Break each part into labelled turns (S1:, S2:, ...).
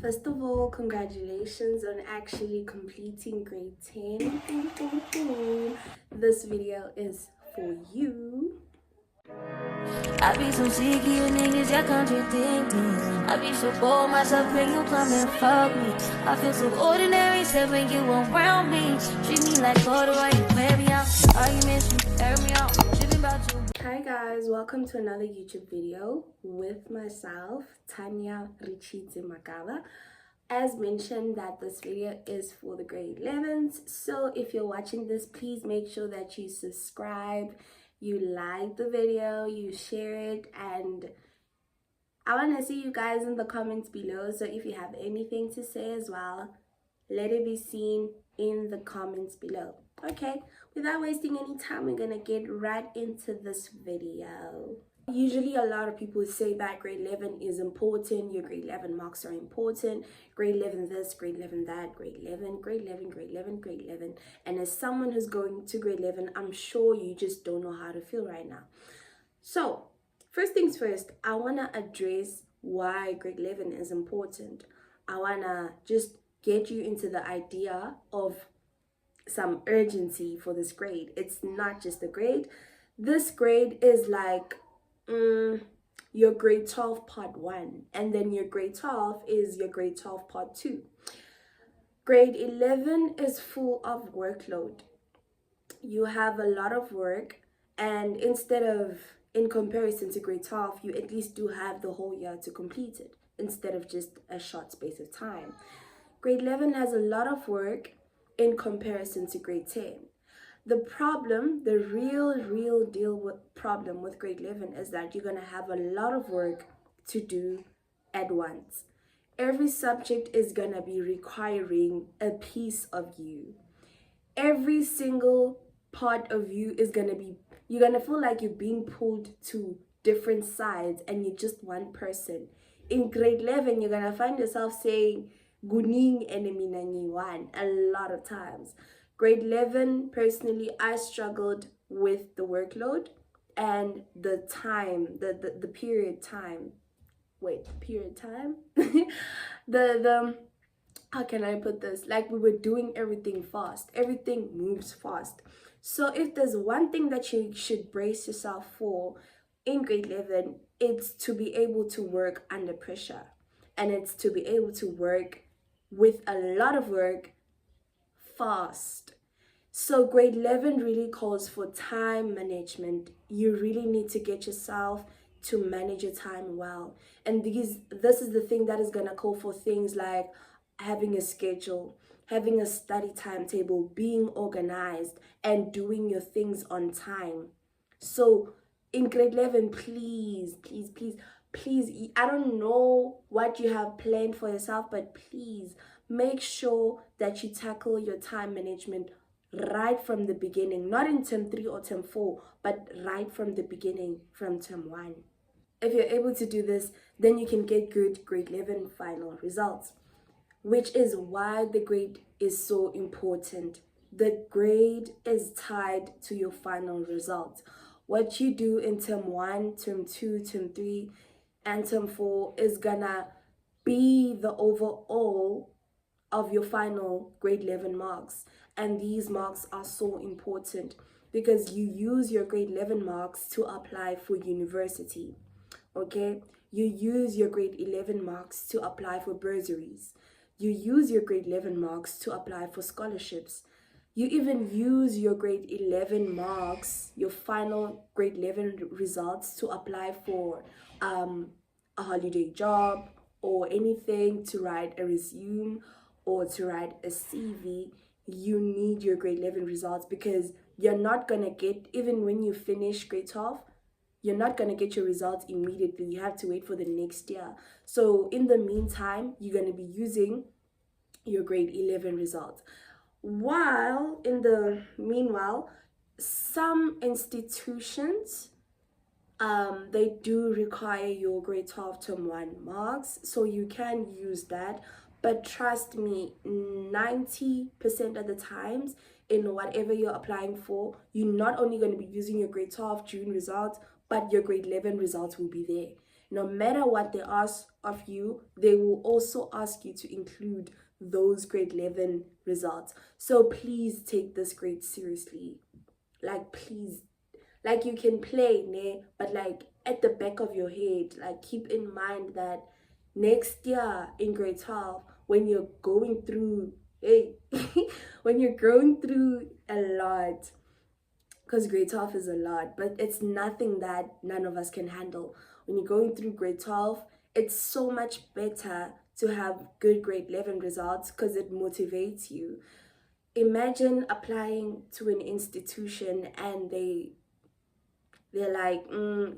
S1: First of all, congratulations on actually completing grade 10. This video is for you.
S2: I be so sick of you niggas, y'all contradicting. I be so bold myself when you come and fuck me. I feel so ordinary, said when you around me. Treat me like corduroy, you wear me out. Arguments, you air me out. Tripping about you.
S1: Hi guys, welcome to another YouTube video with myself, Tanya Richitse Makaba. As mentioned, that this video is for the grade 11s, so if you're watching this, please make sure that you subscribe, you like the video, you share it, and I want to see you guys in the comments below. So if you have anything to say as well, let it be seen in the comments below. Okay, without wasting any time, we're gonna get right into this video. Usually a lot of people say that grade 11 is important, your grade 11 marks are important, grade 11 this, grade 11 that, grade 11, grade 11, grade 11, grade 11. And as someone who's going to grade 11, I'm sure you just don't know how to feel right now. So first things first, I want to address why grade 11 is important. I want to just get you into the idea of some urgency for this grade. It's not just a grade. This grade is like your grade 12 part 1, and then your grade 12 is your grade 12 part 2. Grade 11 is full of workload. You have a lot of work, and in comparison to grade 12, you at least do have the whole year to complete it instead of just a short space of time. Grade 11 has a lot of work in comparison to grade 10. The problem, the real deal problem with grade 11 is that you're going to have a lot of work to do at once. Every subject is going to be requiring a piece of you. Every single part of you is going to be, you're going to feel like you're being pulled to different sides and you're just one person. In grade 11, you're going to find yourself saying, Guning enemy one a lot of times. Grade 11, personally, I struggled with the workload and the time, the period time. Wait, period time? the how can I put this? Like, we were doing everything fast. Everything moves fast. So if there's one thing that you should brace yourself for in grade 11, it's to be able to work under pressure. And it's to be able to work with a lot of work fast. So grade 11 really calls for time management. You really need to get yourself to manage your time well. And this is the thing that is going to call for things like having a schedule, having a study timetable, being organized, and doing your things on time. So in grade 11, please, I don't know what you have planned for yourself, but please make sure that you tackle your time management right from the beginning, not in term 3 or term 4, but right from the beginning, from term 1. If you're able to do this, then you can get good grade 11 final results, which is why the grade is so important. The grade is tied to your final result. What you do in term 1, term 2, term 3, and term 4 is gonna be the overall of your final grade 11 marks. And these marks are so important because you use your grade 11 marks to apply for university. Okay, you use your grade 11 marks to apply for bursaries. You use your grade 11 marks to apply for scholarships. You even use your grade 11 marks, your final grade 11 results, to apply for a holiday job or anything, to write a resume or to write a CV. You need your grade 11 results because you're not going to get, even when you finish grade 12, you're not going to get your results immediately. You have to wait for the next year. So in the meantime, you're going to be using your grade 11 results. While in the meanwhile, some institutions, they do require your grade 12 term 1 marks, so you can use that. But trust me, 90% of the times in whatever you're applying for, you're not only going to be using your grade 12 June results, but your grade 11 results will be there. no matter what they ask of you, they will also ask you to include those grade 11 results. So please take this grade seriously. Like, please, like, you can play, ne? But like at the back of your head, like, keep in mind that next year in grade 12, when you're going through, hey, when you're going through a lot, because grade 12 is a lot, but it's nothing that none of us can handle. When you're going through grade 12, it's so much better to have good grade 11 results because it motivates you. Imagine applying to an institution and they're like,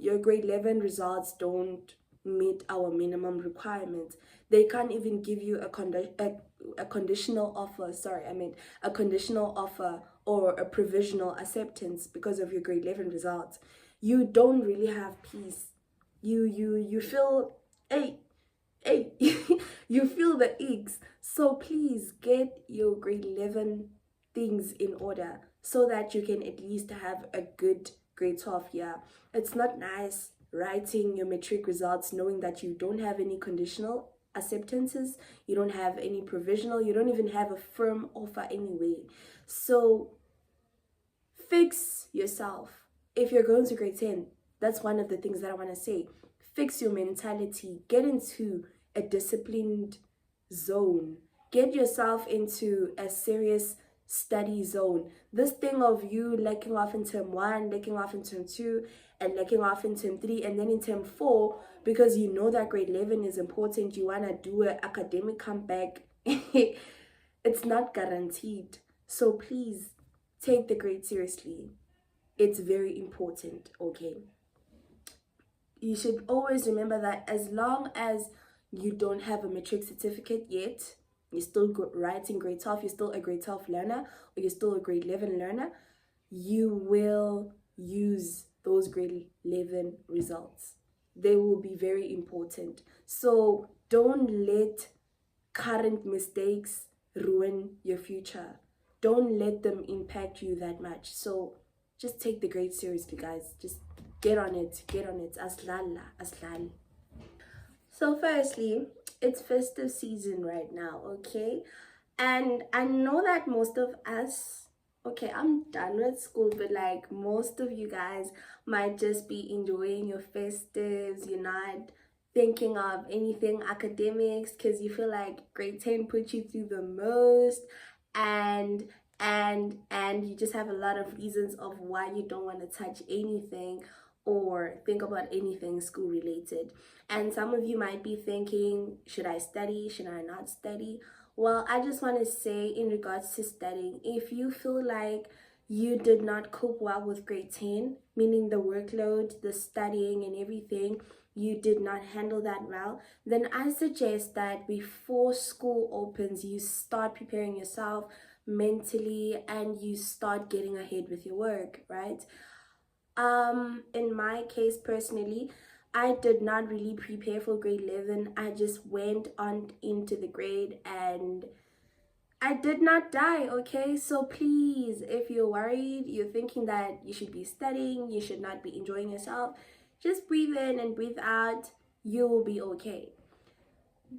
S1: your grade 11 results don't meet our minimum requirements. They can't even give you a conditional offer. Sorry, I mean a conditional offer or a provisional acceptance because of your grade 11 results. You don't really have peace. You feel, hey, you feel the aches. So please get your grade 11 things in order so that you can at least have a good grade 12 year. It's not nice writing your matric results knowing that you don't have any conditional acceptances, you don't have any provisional, you don't even have a firm offer anyway. So fix yourself. If you're going to grade 10, that's one of the things that I want to say. Fix your mentality. Get into a disciplined zone. Get yourself into a serious study zone. This thing of you lacking off in term 1, lacking off in term 2, and lacking off in term 3, and then in term 4, because you know that grade 11 is important, you want to do an academic comeback. It's not guaranteed. So please take the grade seriously. It's very important, okay? You should always remember that as long as you don't have a matric certificate yet, you're still writing grade 12, you're still a grade 12 learner, or you're still a grade 11 learner, you will use those grade 11 results. They will be very important. So don't let current mistakes ruin your future. Don't let them impact you that much. So just take the grade seriously, guys. Just get on it. Aslala. So firstly, it's festive season right now, okay? And I know that most of us, okay, I'm done with school, but like most of you guys might just be enjoying your festives. You're not thinking of anything academics because you feel like grade 10 put you through the most, and you just have a lot of reasons of why you don't want to touch anything or think about anything school related. And some of you might be thinking, should I study? Should I not study? Well, I just want to say in regards to studying, if you feel like you did not cope well with grade 10, meaning the workload, the studying and everything, you did not handle that well, then I suggest that before school opens, you start preparing yourself mentally and you start getting ahead with your work, right? In my case personally, I did not really prepare for grade 11. I just went on into the grade and I did not die, okay? So please, if you're worried, you're thinking that you should be studying, you should not be enjoying yourself, just breathe in and breathe out. You will be okay.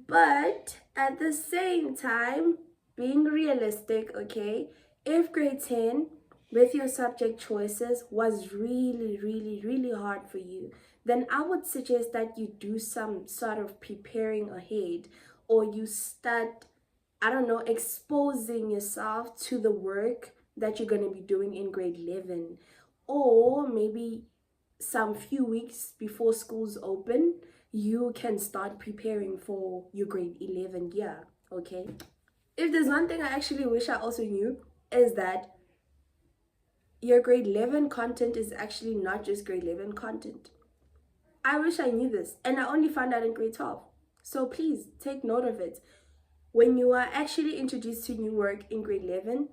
S1: But at the same time, being realistic, okay? If grade 10 with your subject choices was really hard for you, then I would suggest that you do some sort of preparing ahead, or you start, I don't know, exposing yourself to the work that you're going to be doing in grade 11, or maybe some few weeks before schools open, you can start preparing for your grade 11 year, okay? If there's one thing I actually wish I also knew, is that your grade 11 content is actually not just grade 11 content. I wish I knew this, and I only found out in grade 12. So please take note of it. When you are actually introduced to new work in grade 11,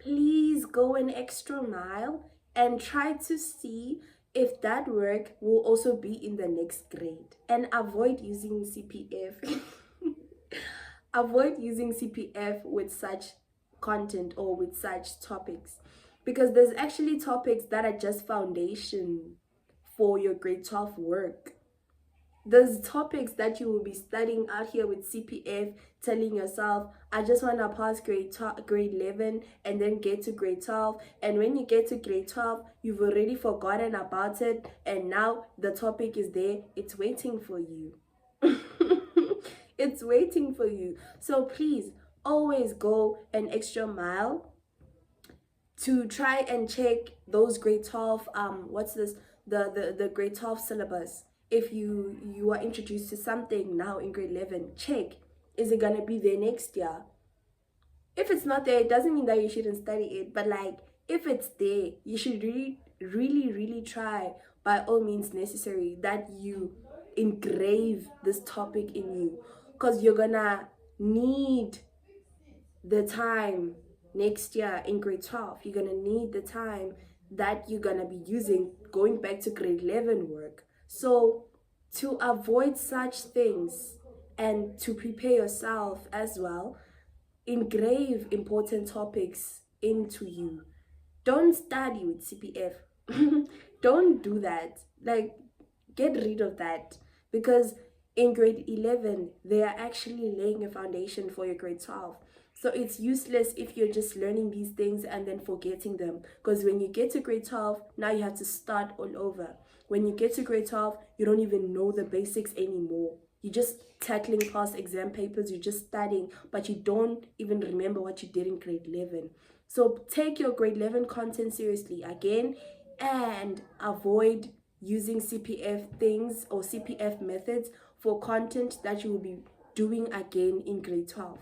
S1: please go an extra mile and try to see if that work will also be in the next grade, and avoid using CPF. Avoid using CPF with such content or with such topics, because there's actually topics that are just foundation for your grade 12 work. Those topics that you will be studying out here with CPF, telling yourself, I just want to pass grade 11 and then get to grade 12. And when you get to grade 12, you've already forgotten about it. And now the topic is there. It's waiting for you. It's waiting for you. So please always go an extra mile to try and check those grade 12 what's this, the grade 12 syllabus. If you are introduced to something now in grade 11, check, is it gonna be there next year? If it's not there, it doesn't mean that you shouldn't study it, but like, if it's there, you should really try, by all means necessary, that you engrave this topic in you, because you're gonna need the time next year in grade 12. You're gonna need the time that you're gonna be using going back to grade 11 work. So to avoid such things and to prepare yourself as well, engrave important topics into you. Don't study with CPF. Don't do that. Like, get rid of that, because in grade 11 they are actually laying a foundation for your grade 12. So it's useless if you're just learning these things and then forgetting them, because when you get to grade 12, now you have to start all over. When you get to grade 12, you don't even know the basics anymore. You're just tackling past exam papers, you're just studying, but you don't even remember what you did in grade 11. So take your grade 11 content seriously again, and avoid using CPF things or CPF methods for content that you will be doing again in grade 12.